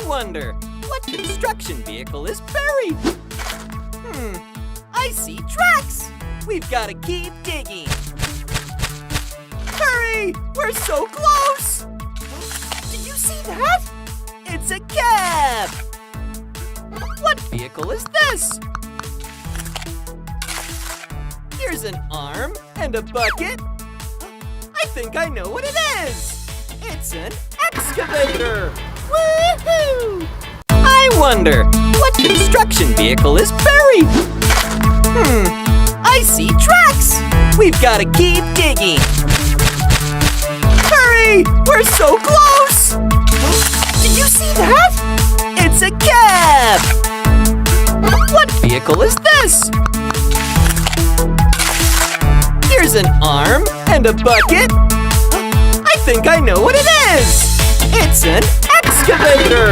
wonder, what construction vehicle is buried? I see tracks! We've got to keep digging. Hurry! We're so close! Did you see that? It's a cab! What vehicle is this? Here's an arm and a bucket. I think I know what it is! It's an excavator! Woohoo! I wonder, what construction vehicle is buried? I see tracks! We've got to keep digging. Hurry! We're so close! Did you see that? It's a cab! What vehicle is this? Here's an arm and a bucket. I think I know what it is! It's an excavator!